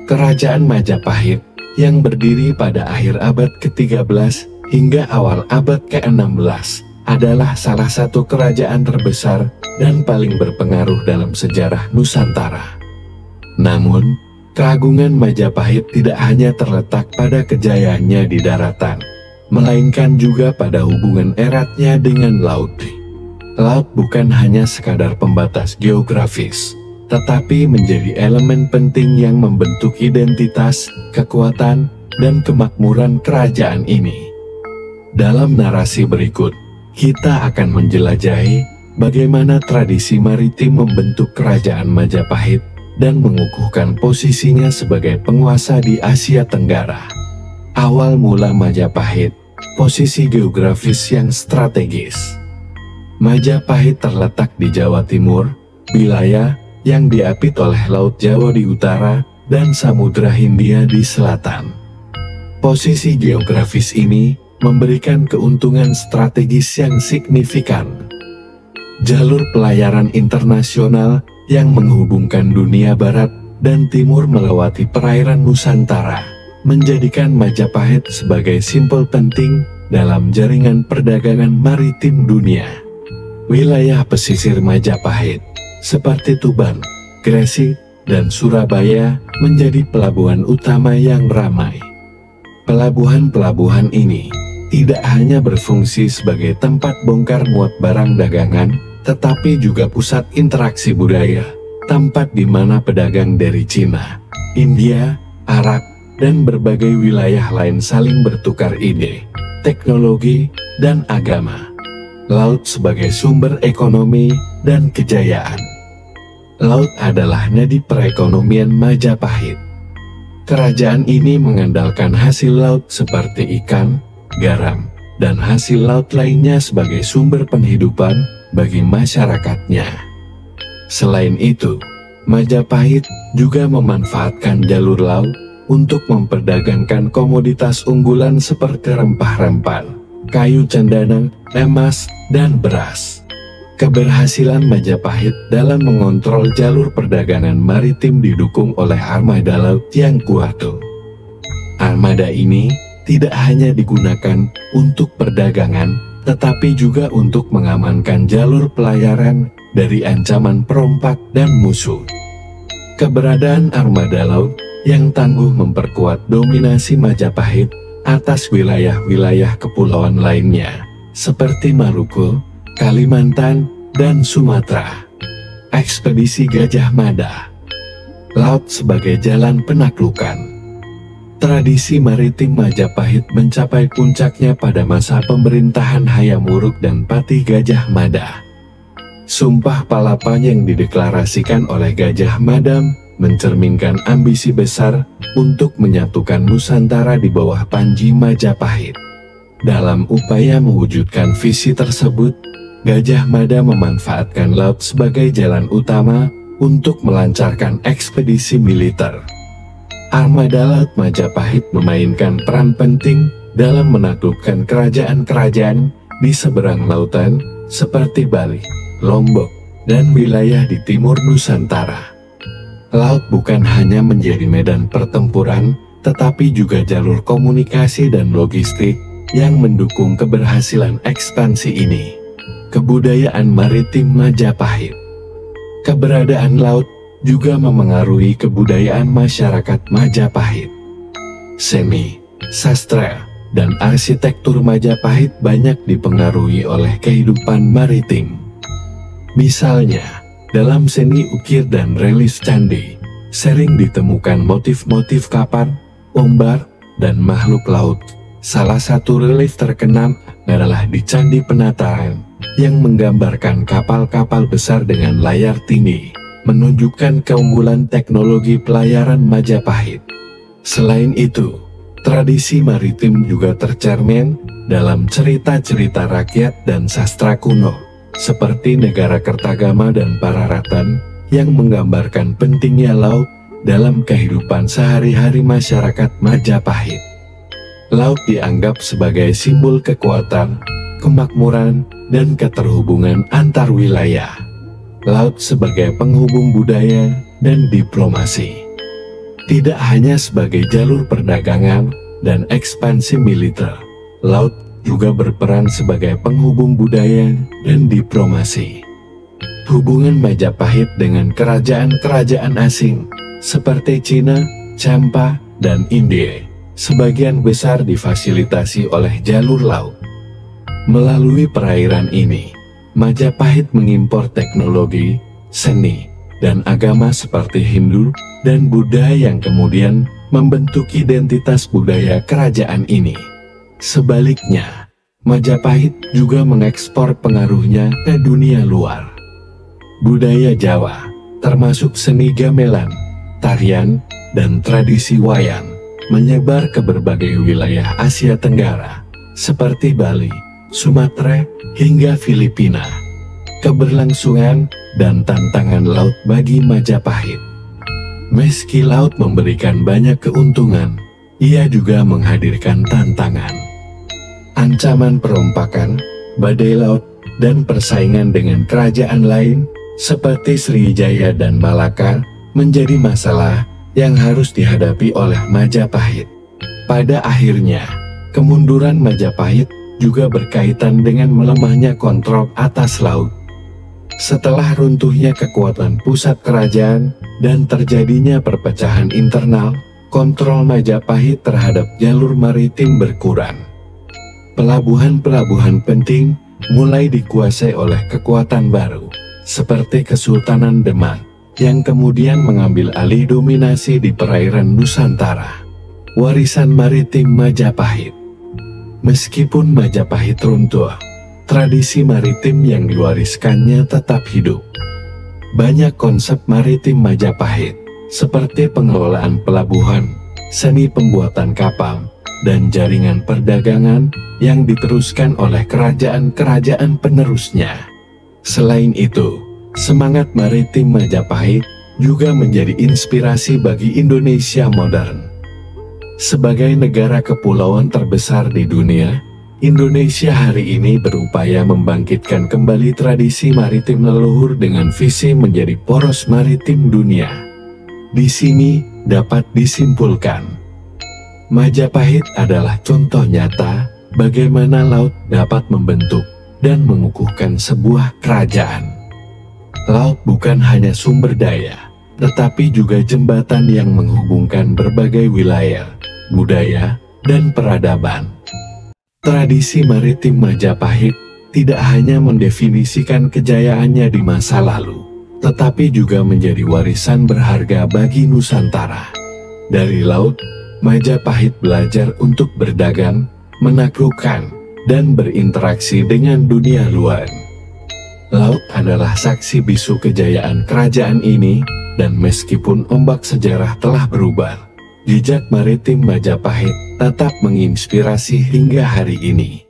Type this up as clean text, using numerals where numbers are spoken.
Kerajaan Majapahit yang berdiri pada akhir abad ke-13 hingga awal abad ke-16 adalah salah satu kerajaan terbesar dan paling berpengaruh dalam sejarah Nusantara. Namun, keagungan Majapahit tidak hanya terletak pada kejayaannya di daratan, melainkan juga pada hubungan eratnya dengan laut. Laut bukan hanya sekadar pembatas geografis, tetapi menjadi elemen penting yang membentuk identitas, kekuatan, dan kemakmuran kerajaan ini. Dalam narasi berikut, kita akan menjelajahi bagaimana tradisi maritim membentuk kerajaan Majapahit dan mengukuhkan posisinya sebagai penguasa di Asia Tenggara. Awal mula Majapahit, posisi geografis yang strategis. Majapahit terletak di Jawa Timur, wilayah yang diapit oleh Laut Jawa di utara dan Samudra Hindia di selatan. Posisi geografis ini memberikan keuntungan strategis yang signifikan. Jalur pelayaran internasional yang menghubungkan dunia barat dan timur melewati perairan Nusantara menjadikan Majapahit sebagai simpul penting dalam jaringan perdagangan maritim dunia. Wilayah pesisir Majapahit, seperti Tuban, Gresik, dan Surabaya, menjadi pelabuhan utama yang ramai. Pelabuhan-pelabuhan ini tidak hanya berfungsi sebagai tempat bongkar muat barang dagangan, tetapi juga pusat interaksi budaya, tempat di mana pedagang dari Cina, India, Arab, dan berbagai wilayah lain saling bertukar ide, teknologi, dan agama. Laut sebagai sumber ekonomi dan kejayaan. Laut adalah nadi perekonomian Majapahit. Kerajaan ini mengandalkan hasil laut seperti ikan, garam, dan hasil laut lainnya sebagai sumber penghidupan bagi masyarakatnya. Selain itu, Majapahit juga memanfaatkan jalur laut untuk memperdagangkan komoditas unggulan seperti rempah-rempah, kayu cendana, emas, dan beras. Keberhasilan Majapahit dalam mengontrol jalur perdagangan maritim didukung oleh armada laut yang kuat. Armada ini tidak hanya digunakan untuk perdagangan, tetapi juga untuk mengamankan jalur pelayaran dari ancaman perompak dan musuh. Keberadaan armada laut yang tangguh memperkuat dominasi Majapahit atas wilayah-wilayah kepulauan lainnya, seperti Maluku, Kalimantan, dan Sumatera. Ekspedisi Gajah Mada. Laut sebagai jalan penaklukan. Tradisi maritim Majapahit mencapai puncaknya pada masa pemerintahan Hayam Wuruk dan Patih Gajah Mada. Sumpah Palapa yang dideklarasikan oleh Gajah Mada mencerminkan ambisi besar untuk menyatukan Nusantara di bawah Panji Majapahit. Dalam upaya mewujudkan visi tersebut, Gajah Mada memanfaatkan laut sebagai jalan utama untuk melancarkan ekspedisi militer. Armada laut Majapahit memainkan peran penting dalam menaklukkan kerajaan-kerajaan di seberang lautan seperti Bali, Lombok, dan wilayah di timur Nusantara. Laut bukan hanya menjadi medan pertempuran, tetapi juga jalur komunikasi dan logistik yang mendukung keberhasilan ekspansi ini. Kebudayaan maritim Majapahit. Keberadaan laut juga memengaruhi kebudayaan masyarakat Majapahit. Seni, sastra, dan arsitektur Majapahit banyak dipengaruhi oleh kehidupan maritim. Misalnya, dalam seni ukir dan relief candi, sering ditemukan motif-motif kapal, ombak, dan makhluk laut. Salah satu relief terkenal adalah di Candi Penataran, yang menggambarkan kapal-kapal besar dengan layar tinggi, menunjukkan keunggulan teknologi pelayaran Majapahit. Selain itu, tradisi maritim juga tercermin dalam cerita-cerita rakyat dan sastra kuno, seperti Negara Kertagama dan Pararatan, yang menggambarkan pentingnya laut dalam kehidupan sehari-hari masyarakat Majapahit. Laut dianggap sebagai simbol kekuatan, kemakmuran, dan keterhubungan antar wilayah. Laut sebagai penghubung budaya dan diplomasi. Tidak hanya sebagai jalur perdagangan dan ekspansi militer, laut juga berperan sebagai penghubung budaya dan diplomasi. Hubungan Majapahit dengan kerajaan-kerajaan asing seperti Cina, Champa, dan India sebagian besar difasilitasi oleh jalur laut. Melalui perairan ini, Majapahit mengimpor teknologi, seni, dan agama seperti Hindu dan Buddha yang kemudian membentuk identitas budaya kerajaan ini. Sebaliknya, Majapahit juga mengekspor pengaruhnya ke dunia luar. Budaya Jawa, termasuk seni gamelan, tarian, dan tradisi wayang, menyebar ke berbagai wilayah Asia Tenggara, seperti Bali, Sumatera, hingga Filipina. Keberlangsungan dan tantangan laut bagi Majapahit. Meski laut memberikan banyak keuntungan, ia juga menghadirkan tantangan. Ancaman perompakan, badai laut, dan persaingan dengan kerajaan lain, seperti Sriwijaya dan Malaka, menjadi masalah yang harus dihadapi oleh Majapahit. Pada akhirnya, kemunduran Majapahit juga berkaitan dengan melemahnya kontrol atas laut. Setelah runtuhnya kekuatan pusat kerajaan dan terjadinya perpecahan internal, kontrol Majapahit terhadap jalur maritim berkurang. Pelabuhan-pelabuhan penting mulai dikuasai oleh kekuatan baru, seperti Kesultanan Demak, yang kemudian mengambil alih dominasi di perairan Nusantara. Warisan maritim Majapahit. Meskipun Majapahit runtuh, tradisi maritim yang diwariskannya tetap hidup. Banyak konsep maritim Majapahit, seperti pengelolaan pelabuhan, seni pembuatan kapal, dan jaringan perdagangan yang diteruskan oleh kerajaan-kerajaan penerusnya. Selain itu, semangat maritim Majapahit juga menjadi inspirasi bagi Indonesia modern. Sebagai negara kepulauan terbesar di dunia, Indonesia hari ini berupaya membangkitkan kembali tradisi maritim leluhur dengan visi menjadi poros maritim dunia. Di sini dapat disimpulkan, Majapahit adalah contoh nyata bagaimana laut dapat membentuk dan mengukuhkan sebuah kerajaan. Laut bukan hanya sumber daya, tetapi juga jembatan yang menghubungkan berbagai wilayah, budaya, dan peradaban. Tradisi maritim Majapahit tidak hanya mendefinisikan kejayaannya di masa lalu, tetapi juga menjadi warisan berharga bagi Nusantara. Dari laut, Majapahit belajar untuk berdagang, menaklukkan, dan berinteraksi dengan dunia luar. Laut adalah saksi bisu kejayaan kerajaan ini, dan meskipun ombak sejarah telah berubah, jejak maritim Majapahit tetap menginspirasi hingga hari ini.